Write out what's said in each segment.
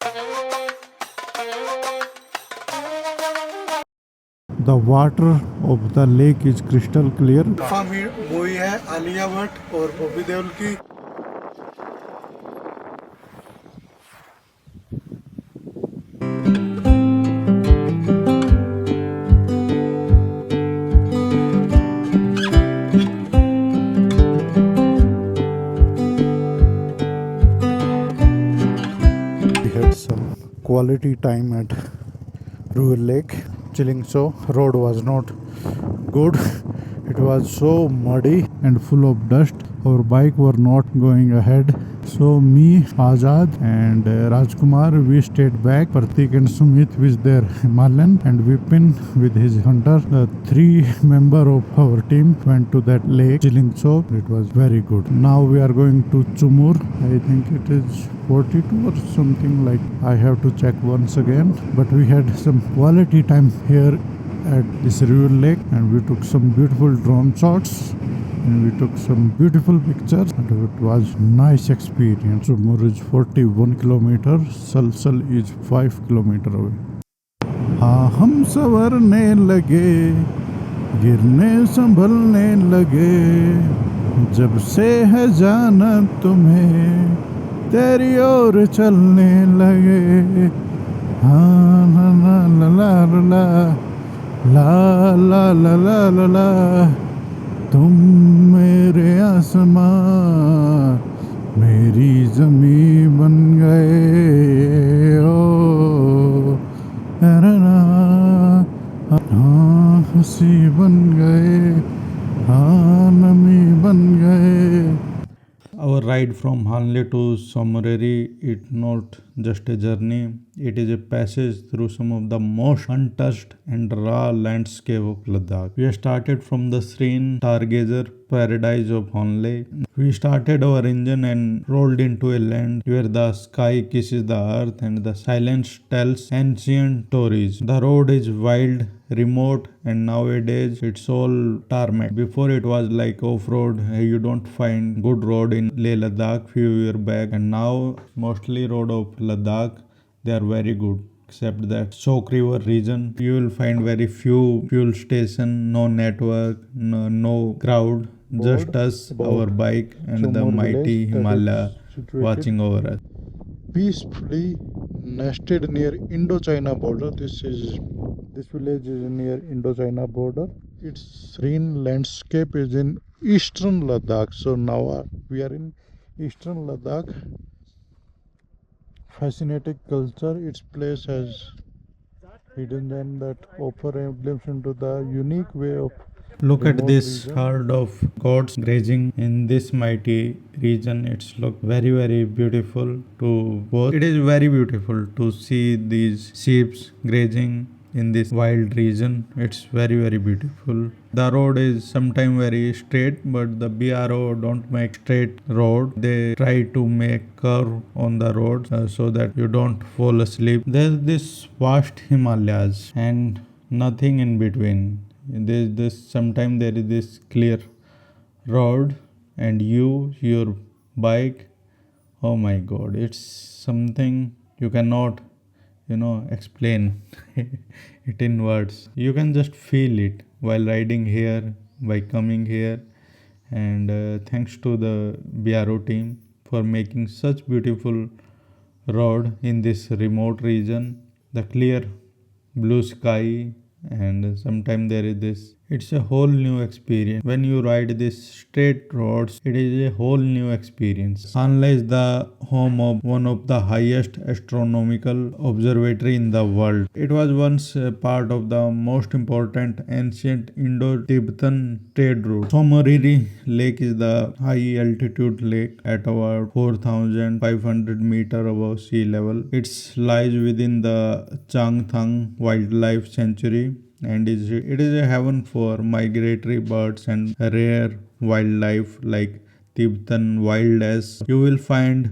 The water of the lake is crystal clear. Movie है आलिया भट्ट और बॉबी देओल की। We had some quality time at Rural Lake. Chilling so, road was not good. It was so muddy and full of dust. Our bike were not going ahead. So me, Azad and Rajkumar, we stayed back. Pratik and Sumit with their Himalayan and Vipin with his hunter. The three member of our team went to that lake, chilling so. It was very good. Now we are going to Chumur. I think it is 42 or something like. I have to check once again. But we had some quality time here at this rural lake and we took some beautiful drone shots and we took some beautiful pictures and it was nice experience. Chumur is 41 kilometer, Salsal is 5 kilometer away. हाँ हम संवरने लगे, गिरने संभलने लगे, जब से है जाना तुम्हें तेरी ओर चलने लगे। हाँ ला ला ला ला ला ला ला ला ला ला, तुम मेरे आसमां मेरी जमी बन गए ओ रना, हाँ हंसी बन गए, हाँ नमी बन गए. Our ride from Hanle to Somoreri is not just a journey, it is a passage through some of the most untouched and raw landscape of Ladakh. We started from the serene stargazer paradise of Hanle. We started our engine and rolled into a land where the sky kisses the earth and the silence tells ancient stories. The road is wild, remote, and nowadays it's all tarmac. Before it was like off-road. You don't find good road in Leh Ladakh few years back, and now mostly road of Ladakh they are very good. Except that Sok River region, you will find very few fuel station, no network, no crowd, just us, our bike, and the mighty Himalaya watching over us. Peacefully nested near Indo-China border. This village is near Indo-China border. Its serene landscape is in eastern Ladakh. So now we are in eastern Ladakh. Fascinating culture. Its place has hidden gem that offer a glimpse into the unique way of. Look at this herd of goats grazing in this mighty region. It's look very beautiful to watch. It is very beautiful to see these sheep grazing in this wild region. It's very beautiful. The road is sometimes very straight, but the BRO don't make straight road. They try to make curve on the road so that you don't fall asleep. There's this vast Himalayas and nothing in between. There's this sometimes there is this clear road and your bike. Oh my god, it's something you cannot explain it in words. You can just feel it while riding here, by coming here. And thanks to the BRO team for making such beautiful road in this remote region. The clear blue sky, and sometimes there is this, it's a whole new experience. When you ride this straight roads, it is a whole new experience. Hanle is the home of one of the highest astronomical observatory in the world. It was once a part of the most important ancient Indo-Tibetan trade route. Somoreri Lake is the high altitude lake at about 4,500 meter above sea level. It lies within the Changthang Wildlife Sanctuary and it is a haven for migratory birds and rare wildlife like Tibetan wild ass. You will find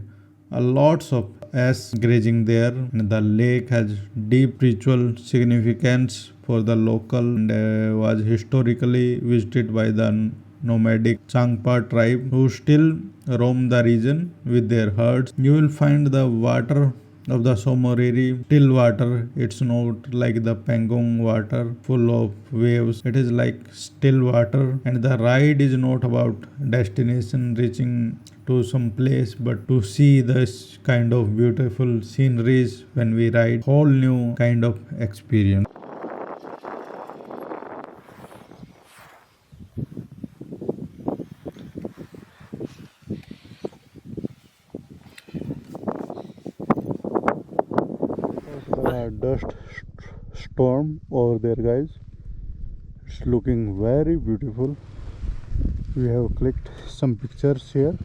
a lots of ass grazing there, and the lake has deep spiritual significance for the local and was historically visited by the nomadic Changpa tribe who still roam the region with their herds. You will find the water of the Somoriri still water. It's not like the Pangong water full of waves. It is like still water, and the ride is not about destination reaching to some place, but to see this kind of beautiful sceneries when we ride. Whole new kind of experience. Dust storm over there, guys. It's looking very beautiful. We have clicked some pictures here.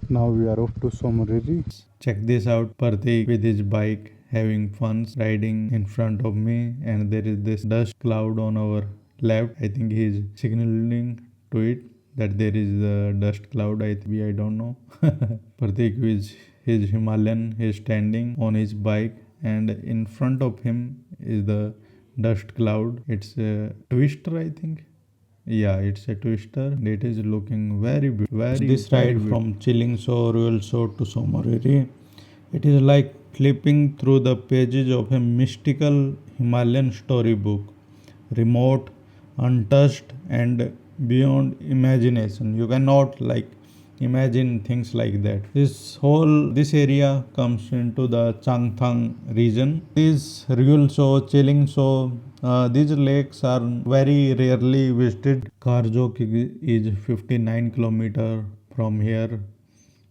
Now we are off to Somoriri. Check this out. Pratik with his bike having fun riding in front of me, and there is this dust cloud on our left. I think he is signaling to it that there is a dust cloud. I don't know. Pratik with his Himalayan is standing on his bike, and in front of him is the dust cloud. It's a twister, I think. Yeah, it's a twister. It is looking very beautiful. This ride from Chilingso, Ruelso to Somoriri, it is like flipping through the pages of a mystical Himalayan storybook, remote, untouched, and beyond imagination. You cannot imagine things like that. This area comes into the Changthang region. These Ryulso, Chilingso, these lakes are very rarely visited. Karjok is 59 kilometer from here,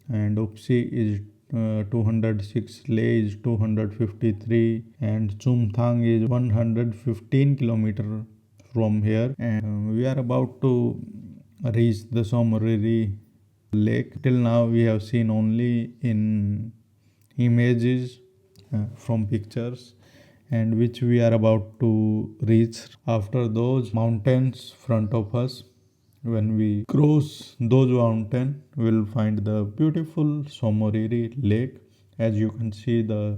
and Upsi is 206, Leh is 253, and Chumthang is 115 kilometer from here, and we are about to reach the Somoriri lake. Till now we have seen only in images from pictures, and which we are about to reach after those mountains front of us. When we cross those mountains, we'll find the beautiful Somoriri lake. As you can see, the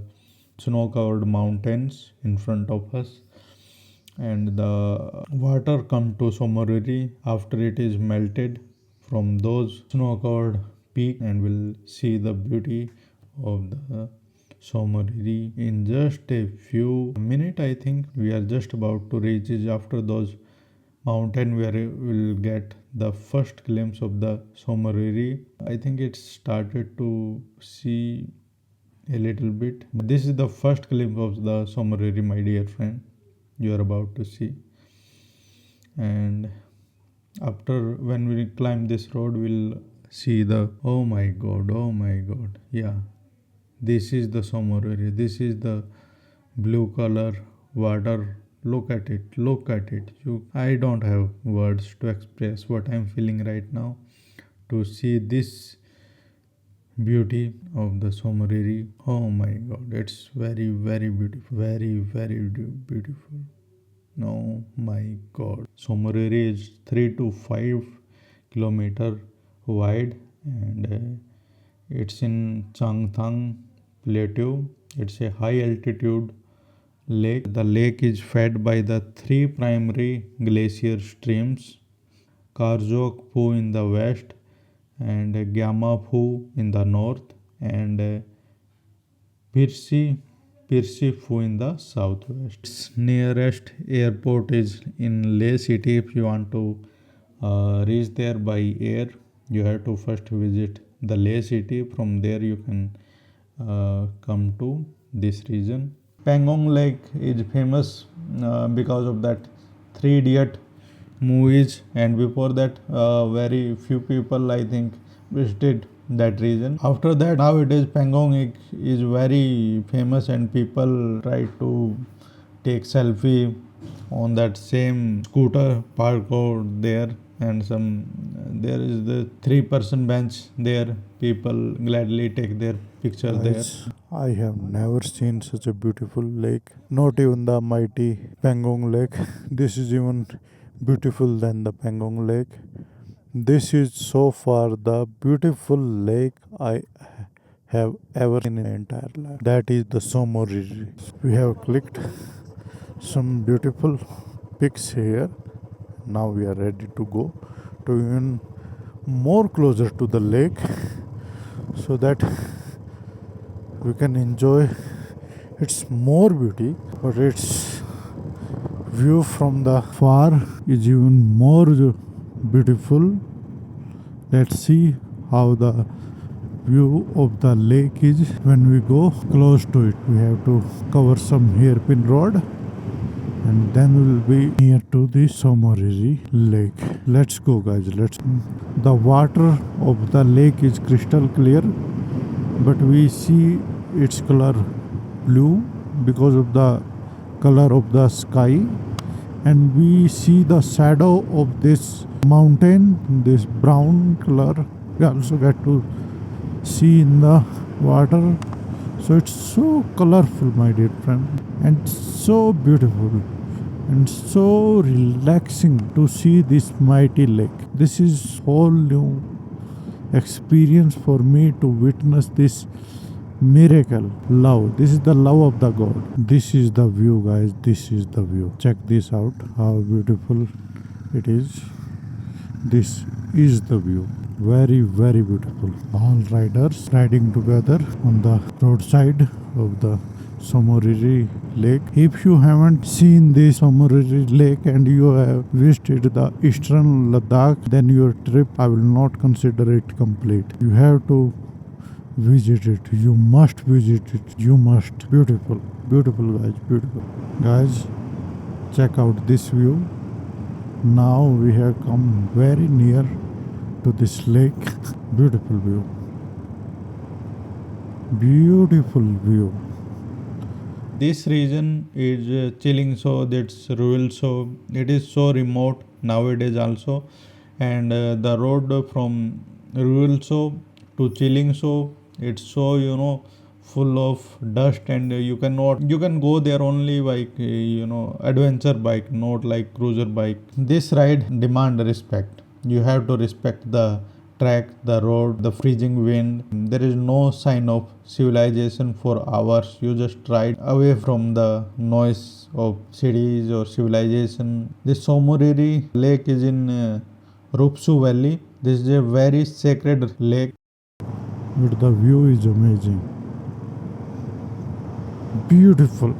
snow-covered mountains in front of us, and the water come to Somoriri after it is melted from those snow-covered peak, and we'll see the beauty of the Somoriri in just a few minutes. I think we are just about to reach it. After those mountain where we'll get the first glimpse of the Somoriri. I think it started to see a little bit. This is the first glimpse of the Somoriri, my dear friend, you are about to see. And after, when we climb this road, we'll see the, oh my god, yeah, this is the Somoriri. This is the blue color water. Look at it. I don't have words to express what I'm feeling right now to see this beauty of the Somoriri. Oh my god, it's very beautiful. Very beautiful. No, my god. Somoriri is 3 to 5 kilometer wide, and it's in Changthang Plateau. It's a high altitude lake. The lake is fed by the three primary glacier streams, Karjok Phu in the west, and Gyama Phu in the north, and Pirsi Phu in the southwest. Its nearest airport is in Leh city. If you want to reach there by air, you have to first visit the Leh city. From there you can come to this region. Pangong Lake is famous because of that Three Idiot movies, and before that very few people, I think, visited that region. After that, nowadays Pangong is very famous, and people try to take selfie on that same scooter parked out there, and there is the 3-person bench there. People gladly take their picture there. I have never seen such a beautiful lake. Not even the mighty Pangong Lake. This is even beautiful than the Pangong Lake. This is so far the beautiful lake I have ever seen in my entire life. That is the Somoriri. We have clicked some beautiful pics here. Now we are ready to go to even more closer to the lake, so that we can enjoy its more beauty, but its view from the far is even more beautiful. Let's see how the view of the lake is when we go close to it. We have to cover some hairpin road and then we will be near to the Somoriri lake. Let's go guys, the water of the lake is crystal clear, but we see its color blue because of the color of the sky, and we see the shadow of this mountain, this brown color. We also get to see in the water, so it's so colorful, my dear friend, and so beautiful and so relaxing to see this mighty lake. This is whole new experience for me to witness this miracle. Love, this is the love of the God. This is the view guys, this is the view. Check this out, how beautiful it is. This is the view, very very beautiful. All riders riding together on the roadside of the Somoriri lake. If you haven't seen the Somoriri lake and you have visited the eastern Ladakh, then your trip, I will not consider it complete. You have to visit it, you must visit it, you must. Beautiful, beautiful guys, beautiful. Guys, check out this view. Now we have come very near to this lake. Beautiful view, beautiful view. This region is chilling, so that's rural, so it is so remote nowadays also, and the road from rural so to chilling so it's so full of dust, and you can go there only like adventure bike, not like cruiser bike. This ride demand respect. You have to respect the track, the road, the freezing wind. There is no sign of civilization for hours. You just ride away from the noise of cities or civilization. This Somoriri lake is in Rupsu Valley. This is a very sacred lake. But the view is amazing. Beautiful.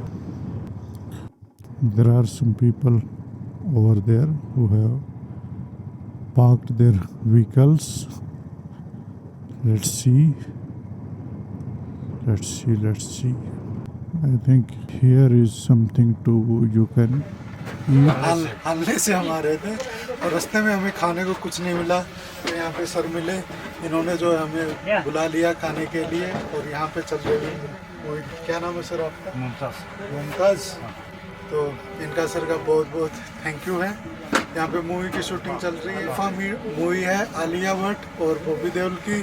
There are some people over there who have parked their vehicles. Let's see. I think here is something to you can eat. हल्ले से हम आ रहे थे और रास्ते में हमें खाने को कुछ नहीं मिला, तो यहाँ पे सर मिले, इन्होंने जो है हमें बुला लिया खाने के लिए, और यहाँ पे चल रहे हैं। क्या नाम है सर आपका? मुमताज़। तो इनका सर का बहुत बहुत थैंक यू है। यहाँ पे मूवी की शूटिंग चल रही है। मूवी है आलिया भट्ट और बॉबी देओल की,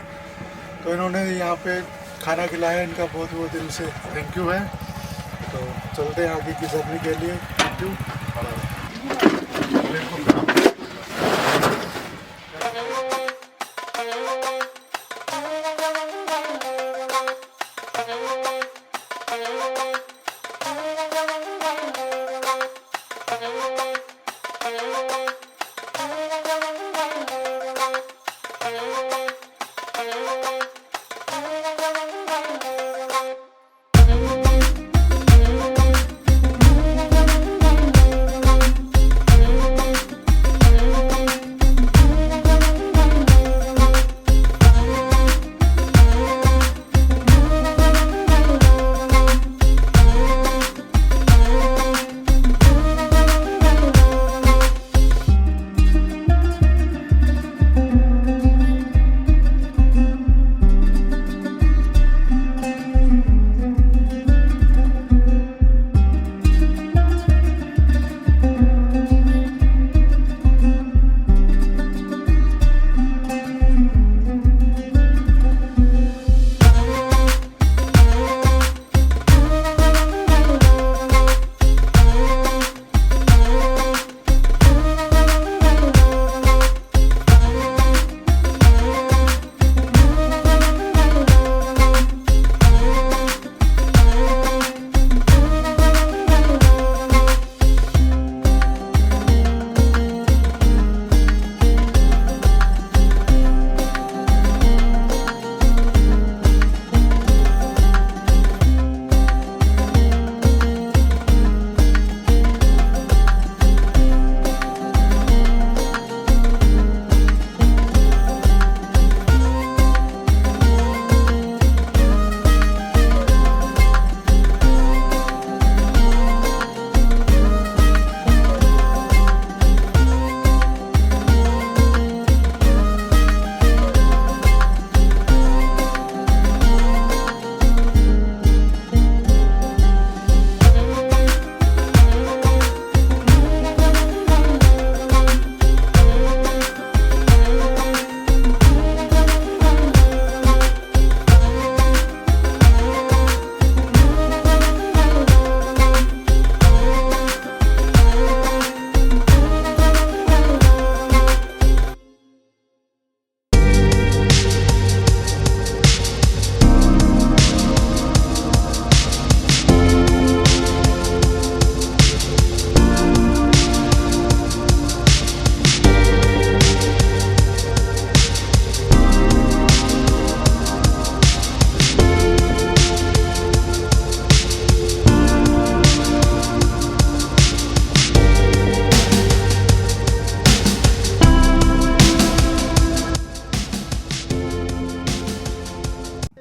तो इन्होंने यहाँ पे खाना खिलाया, इनका बहुत बहुत दिल से थैंक यू है। तो चलते हैं आगे की जर्नी के लिए। Thank you.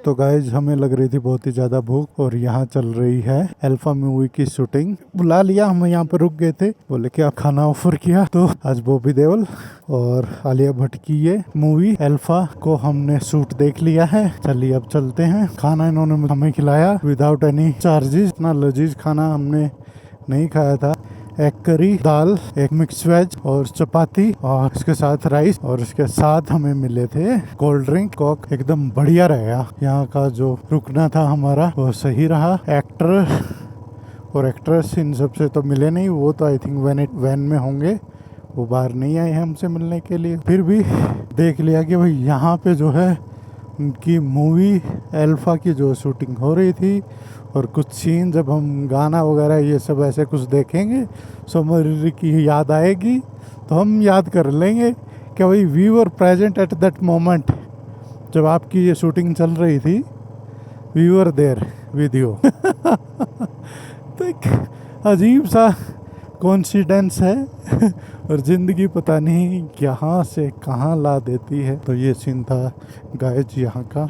तो गाइज हमें लग रही थी बहुत ही ज्यादा भूख और यहाँ चल रही है अल्फा मूवी की शूटिंग। बुला लिया, हम यहाँ पे रुक गए थे, बोले कि आप खाना ऑफर किया। तो आज बॉबी देओल और आलिया भट्ट की ये मूवी अल्फा को हमने शूट देख लिया है। चलिए अब चलते हैं। खाना इन्होंने हमें खिलाया विदाउट एनी चार्जेस। इतना लजीज खाना हमने नहीं खाया था। एक करी, दाल, एक मिक्स वेज और चपाती और इसके साथ राइस और इसके साथ हमें मिले थे कोल्ड ड्रिंक, कोक। एकदम बढ़िया रहा। यहाँ का जो रुकना था हमारा वो सही रहा। एक्टर और एक्ट्रेस इन सबसे तो मिले नहीं, वो तो आई थिंक वैन में होंगे, वो बाहर नहीं आए हमसे मिलने के लिए। फिर भी देख लिया कि भाई यहाँ पे जो है उनकी मूवी अल्फा की जो शूटिंग हो रही थी और कुछ सीन जब हम गाना वगैरह ये सब ऐसे कुछ देखेंगे समर की याद आएगी तो हम याद कर लेंगे कि भाई we were present at that moment जब आपकी ये शूटिंग चल रही थी, we were there with you. तो एक अजीब सा कॉन्सिडेंस है और ज़िंदगी पता नहीं कहाँ से कहाँ ला देती है। तो ये सीन था गाइस यहाँ का।